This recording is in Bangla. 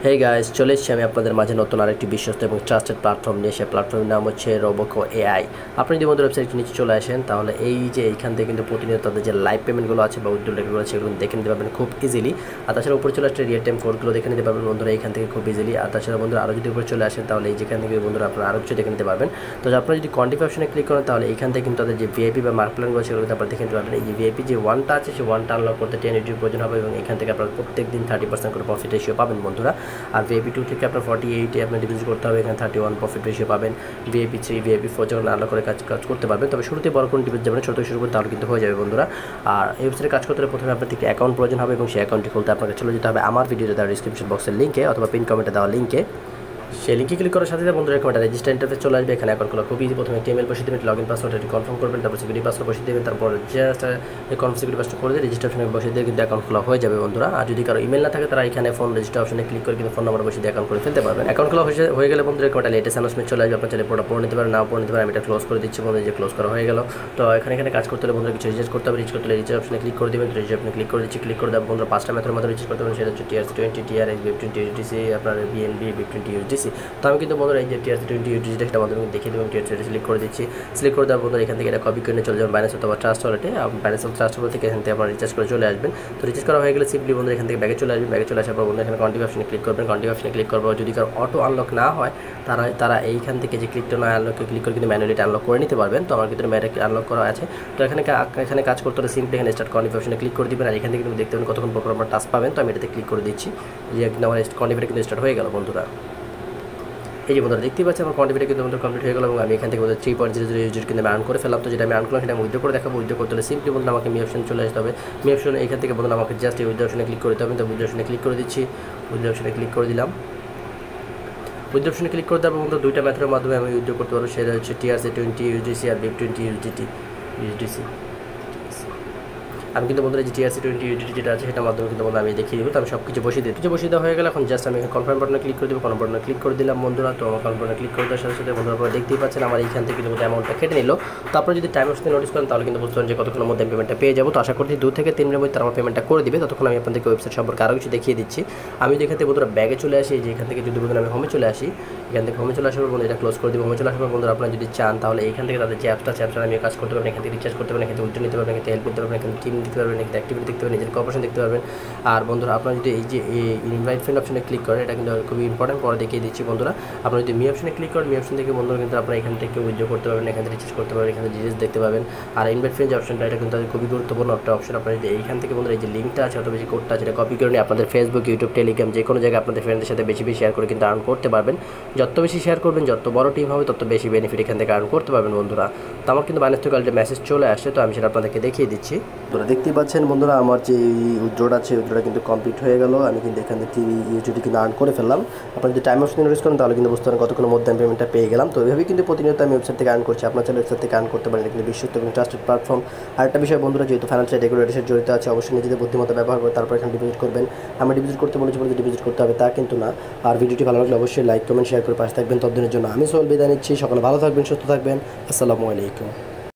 হে গাইস, চলে এসেছি আমি আপনাদের মাঝে নতুন আরেকটি বিশ্বস্ত এবং ট্রাস্টেড প্ল্যাটফর্ম নিয়ে। সেই প্ল্যাটফর্মের নাম হচ্ছে রোবোকো এআই। আপনি যদি আমাদের ওয়েবসাইটে নিচে চলে আসেন তাহলে এইখান থেকে কিন্তু প্রতিনিয়ত তাদের যে লাইভ পেমেন্টগুলো আছে বা উইথড্রল রেটগুলো আছে সেগুলো দেখে নিতে পারবেন খুব ইজিলি। আর তাছাড়া উপরে চলে আসলে রিয়েল টাইম কোডগুলো দেখে নিতে পারবেন বন্ধুরা এইখান থেকে খুব ইজিলি। আর তাছাড়া বন্ধুরা আরও যদি উপরে চলে আসেন তাহলে যেখান থেকে বন্ধুরা আপনারা আরও কিছু দেখে নিতে পারবেন। তো আপনারা যদি কোয়ান্টিফাই অপশনে ক্লিক করেন তাহলে এইখান থেকে কিন্তু তাদের যে ভিআইপি বা মার্ক প্ল্যানগুলো সেগুলো কিন্তু আপনারা দেখে নিতে পারবেন। এই যে ভিআইপি যে ওয়ানটা আছে সেই ওয়ানটা আনলক করতে 10 ইউটিউব প্রয়োজন হবে এবং এখান থেকে আপনারা প্রত্যেক দিন 30% করে প্রফিট রেশিও পাবেন বন্ধুরা। আর ভিআইপি 2 থেকে আপনার 48 আপনার ডিপোজিট করতে হবে, এখানে 31 প্রফিট রেশিও পাবেন। ভিআইপি 3 ভিআইপি 4 যখন আনলক করে কাজ করতে পারবেন, তবে শুরুতে বড় কোনো ডিপোজিট যাবেন, ছোটো শুরু করতে তাহলে কিন্তু হয়ে যাবে বন্ধুরা। আর এই ওয়েবসাইটে কাজ করতে হলে প্রথমে আপনার থেকে অ্যাকাউন্ট প্রয়োজন হবে এবং সেই অ্যাকাউন্টটি খুলতে আপনাকে চলে যেতে হবে আমার ভিডিওতে দেওয়া ডিসক্রিপশন বক্সের লিঙ্কে অথবা পিন কমেন্টে দেওয়া লিঙ্কে। সেই লিঙ্কে ক্লিক করার সাথে বন্ধুরা এরকম একটা রেজিস্টার ইন্টারফেস চলে আসবে। এখানে অ্যাকাউন্ট খোলা খুব ইজি। প্রথমে ইমেল বসিয়ে দেবেন, লগইন পাসওয়ার্ড এটি কনফার্ম করবেন, তারপর সিকিউরিটি পাসওয়ার্ড বসিয়ে দেবেন, তারপর জাস্ট এই কনফার্ম সিকিউরিটি পাসওয়ার্ড করে দিয়ে রেজিস্ট্রেশনে বসিয়ে দিয়ে কিন্তু অ্যাকাউন্ট খোলা হয়ে যাবে বন্ধুরা। আর যদি কারো ইমেল না থাকে তারা এখানে ফোন রেজিস্টার অপশনে ক্লিক করে কিন্তু ফোন নাম্বার বসিয়ে দিয়ে অ্যাকাউন্ট করে ফেলতে পারবেন। অ্যাকাউন্ট খোলা হয়ে গেলে বন্ধুরা এরকম একটা লেটেস্ট অ্যানাউন্সমেন্ট চলে আসবে। আপনার চাইলে পুরোটা পড়ে নিতে পারেন, নাও পড়ে নিতে পারেন। আমি এটা ক্লোজ করে দিচ্ছি বন্ধুরা, যে ক্লোজ করা হয়ে গেল। তো এখানে কাজ করতে হলে বন্ধুরা কিছু রিচার্জ করতে হবে। রিচার্জ করতে হলে রিচার্জ অপশনে ক্লিক করে দেবেন। রিচার্জ অপশনে ক্লিক করে দিচ্ছি, ক্লিক করে দেওয়ার বন্ধুরা 5টা মেথডের মধ্যে রিচার্জ করতে পারেন। সেটা হচ্ছে TRC20, TRX, BIP20 USDC, আপনার BNB, BIP20 USDC। তো আমি কিন্তু বন্ধুরা এই যে TRC20 USDC এটা আমাদের দেখিয়ে দেবেন। TRC20 সিলেক্ট করে দিচ্ছি। সিলেক্ট করে দেওয়ার বন্ধুরা এখান থেকে এটা কপি করে চলে যাবেন বাইন্যান্স অথবা ট্রাস্ট ওয়ালেটে। বাইন্যান্স অথবা ট্রাস্ট ওয়ালেট থেকে এখান থেকে আপনারা রিচার্জ করে চলে আসবেন। তো রিচার্জ করা হয়ে গেলে সিম্পলি বন্ধুরা এখান থেকে ব্যাগে চলে আসবেন। ব্যাগে চলে আসার পর বন্ধুরা এখানে কন্টিনিউ অপশনে ক্লিক করবেন। কন্টিনিউ অপশনে ক্লিক করবো। যদি কারো অটো আনলক না হয় তারা এইখান থেকে যে ক্লিক না আনলকে ক্লিক করে কিন্তু ম্যানুয়ালি আনলক করে নিতে পারবেন। তো আমার কিন্তু ম্যানুয়ালি আনলক করা আছে। তো এখানে কাজ করতে হলে সিম্পলি এখানে স্টার্ট কন্টিনিউ অপশনে ক্লিক করে দিবেন। আর এখান থেকে কিন্তু দেখতে পাবেন কতক্ষণ পর আপনারা টাস্ক পাবেন। তো আমি এটাতে ক্লিক করে দিচ্ছি। যে কিন্তু আমার কন্টিনিউ কিন্তু স্টার্ট হয়ে গেল বন্ধুরা। এই যে বন্ধুরা দেখতে পাচ্ছি আমার কোয়ান্টিটি কিন্তু বন্ধুরা কমপ্লিট হয়ে গেল এবং আমি এখান থেকে 3.00 ইউজিট কিন্তু আমি আর্ন করে ফেললাম। তো যেটা আমি আর্ন করলাম সেটা আমি উইথড্র করে দেখাবো। উইথড্র করতে হলে সিম্পলি বন্ধুরা আমাকে মি অপশন চলে আসতে হবে। মি অপশন এখান থেকে বন্ধুরা আমাকে জাস্ট এই উইথড্র অপশনে ক্লিক করে দিতে হবে। তো উইথড্র অপশনে ক্লিক করে দিচ্ছি। উইথড্র অপশনে ক্লিক করে দিলাম। উইথড্র অপশনে ক্লিক করে দেওয়ার বন্ধুরা দুইটা মেথডের মাধ্যমে আমি উইথড্র করতে পারবো। সেটা হচ্ছে TRC20 USDC আর BIP20 USDC। আমি কিন্তু বন্ধুরা যে TRC20 USDT যেটা আছে সেটার মাধ্যমে কিন্তু বন্ধুরা আমি দেখিয়ে দেবো। তো আমি সব কিছু বসিয়ে দেওয়া হয়ে গেলে এখন জাস্ট আমি কনফার্ম বাটনে ক্লিক করে দেবো। কনফার্ম বাটনে ক্লিক করে দিলাম বন্ধুরা। তো আমার কনফার্ম বাটনে ক্লিক করে দেওয়ার সাথে সাথে বন্ধুরা আপনারা দেখতেই পাচ্ছেন আমার এইখান থেকে কিন্তু অ্যামাউন্টটা কেটে নিল। তো আপনারা যদি টাইম অপশনে নোটিস করেন তাহলে কিন্তু বুঝতে পারেন যে কতক্ষণের মধ্যে আমি পেমেন্টটা পেয়ে যাবো। তো আশা করছি 2 থেকে 3 দিনের মধ্যে তারা আমার পেমেন্টটা করে দিবে। ততক্ষণ আমি আপনাদেরকে ওয়েবসাইট সম্পর্কে আরও কিছু দেখিয়ে দিচ্ছি। আমি যদি এখান থেকে বন্ধুরা ব্যাগে চলে আসি, যে এখান থেকে যদি বন্ধুরা আমি হোমে চলে আসি, এখান থেকে হোমে চলে আসার পর বন্ধুরা এটা ক্লোজ করে দেবো। হোমে চলে আসার পর বন্ধুরা আপনারা যদি চান তাহলে এইখান থেকে তাদের যে অ্যাপটা আছে অ্যাপটা আমি কাজ করতে পারবেন। এখান থেকে রিচার্জ করতে পারবেন, এখান থেকে উইথড্র নিতে পারবেন, এখান থেকে হেল্প নিতে পারবেন, এখান থেকে টিম দিতে পারবেন, এখান থেকে অ্যাক্টিভিটি দেখতে পারবেন, নিজের কর্পোরেশন দেখতে পারবেন। আর বন্ধুরা আপনারা যদি এই যে ইনভাইট ফ্রেন্ড অপশনে ক্লিক করেন, এটা কিন্তু খুবই ইম্পর্টেন্ট, পরে দেখিয়ে দিচ্ছি বন্ধুরা। আপনারা যদি মি অপশনে ক্লিক করেন, মি অপশন থেকে বন্ধুরা কিন্তু আপনারা এখান থেকে উইথড্র করতে পারবেন, এখান থেকে রিচার্জ করতে পারবেন, এখান থেকে ডিটেইলস দেখতে পাবেন। আর ইনভাইট ফ্রেন্ড যে অপশনটা এটা কিন্তু খুবই গুরুত্বপূর্ণ একটা অপশন। আপনারা যদি এইখান থেকে বন্ধুরা এই যে লিঙ্কটা আছে অথবা যে কোডটা আছে এটা কপি করে নিয়ে আপনাদের ফেসবুক, ইউটিউব, টেলিগ্রাম যে কোনো জায়গায় আপনাদের ফ্রেন্ডদের সাথে বেশি শেয়ার করে কিন্তু আর্ন করতে পারবেন। যত বেশি শেয়ার করবেন, যত বড় টিম হবে তত বেশি বেনিফিট এখান থেকে আর্ন করতে পারবেন বন্ধুরা। তো আমার কিন্তু বাইন্যান্স থেকে অলরেডি মেসেজ চলে আসছে, তো আমি সেটা আপনাদেরকে দেখিয়ে দিচ্ছি। তোরা দেখতেই পাচ্ছেন বন্ধুরা আমার যে উইথড্রটা আছে উইথড্রটা কিন্তু কমপ্লিট হয়ে গেল। আমি কিন্তু এখান থেকে ইউটিউবটি কিন্তু আর্ন করে ফেললাম। আপনারা যদি টাইম অপশন নোটিস করেন তাহলে কিন্তু বুঝতে পারেন কতক্ষণের মধ্যে আমি পেমেন্টটা পেয়ে গেলাম। তো এইভাবেই কিন্তু প্রতিনিয়ত আমি ওয়েবসাইট থেকে আর্ন করছি। আপনার চাইলে ওয়েবসাইট থেকে আর্ন করতে পারেন। এটা কিন্তু বিশ্বস্ত এবং ট্রাস্টেড প্ল্যাটফর্ম। আর একটা বিষয় বন্ধুরা, যেহেতু ফাইন্যান্সিয়াল রেগুলেটরের সাথে জড়িত আছে, অবশ্যই নিজেদের বুদ্ধিমত্তা ব্যবহার করে তারপর এখানে ডিপোজিট করবেন। আমি ডিপোজিট করতে বলেছি বলে ডিপোজিট করতে হবে তা কিন্তু না। আর ভিডিওটি ভালো লাগলে অবশ্যই লাইক, কমেন্ট, শেয়ার করে পাশে থাকবেন। ততদিনের জন্য আমি সোহেল বিদায় নিচ্ছি। সকলে ভালো থাকবেন, সুস্থ থাকবেন। আসসালামু আলাইকুম।